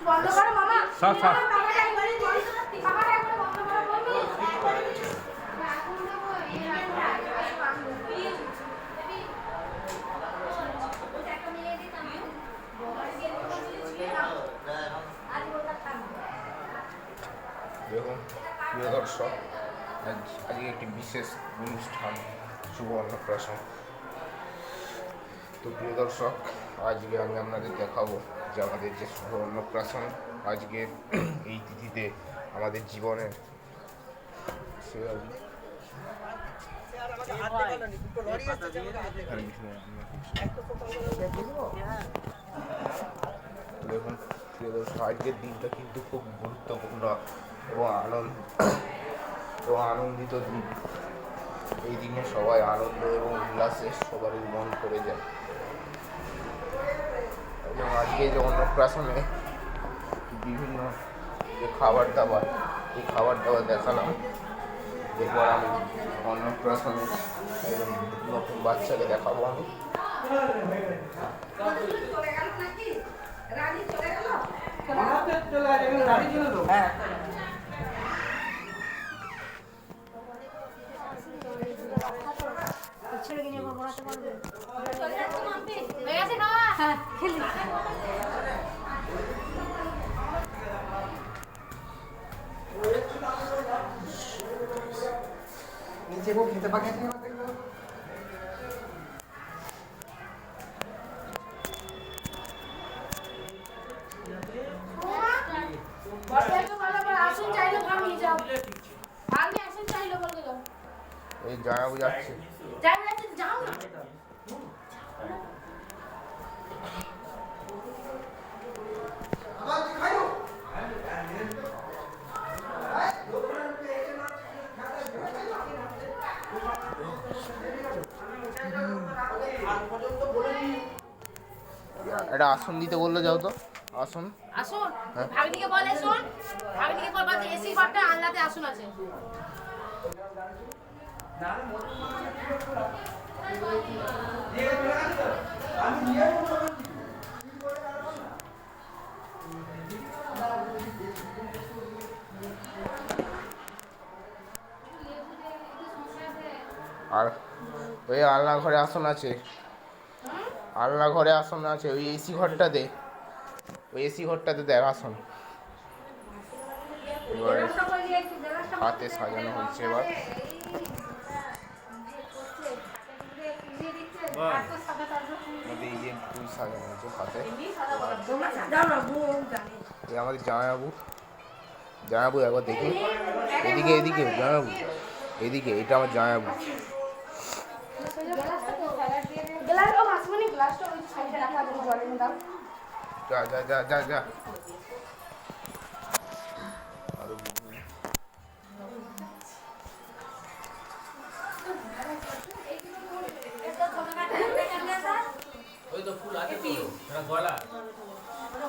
সব সব দেখুন প্রিয় দর্শক, আজকে একটি বিশেষ অনুষ্ঠান, শুভ অন্নপ্রাশন। তো প্রিয় দর্শক, আজকে আমি আপনাদের দেখাবো যে আমাদের যে শুভ অন্নপ্রাশন আজকে এই তিথিতে আমাদের জীবনের দেখুন প্রিয় দর্শক, আজকের দিনটা কিন্তু খুব গুরুত্বপূর্ণ এবং আনন্দিত দিন। এই দিনে সবাই আনন্দ এবং উল্লাসে সবারই মন করে যায়। এবং আজকে যে অন্নপ্রাশনে বিভিন্ন যে খাবার দাবার, এই খাবার দাবার দেখালাম। এরপর আমি অন্নপ্রাশনে একজন নতুন বাচ্চাকে দেখাবো আমি। नीचे वो खेते पाके नहीं होते এই জানাবো যাচ্ছে একটা আসন দিতে বললো, যাও তো আসন। আসুন ভাবিনিকে বলে, শুন ভাবিনিকে বল, বাজে এসি ঘরটা আনলাতে আসুন আছে। আর ওই আলনা ঘরে আসন আছে, আলনা ঘরে আসন আছে, ওই এসি ঘরটাতে, ওই এসি ঘরটাতে দেখ আসন। এবারে হাতে সাজানো হচ্ছে, এবার এই যে ফুল সাজানো হয়েছে হাতে। এই আমাদের জামাইবাবু, জামাইবাবু একবার দেখি, এদিকে এদিকে জামাইবাবু, এদিকে, এটা আমার জামাইবাবু। যা যা যা যা যা ওই তো ফুল আছে তো, গলা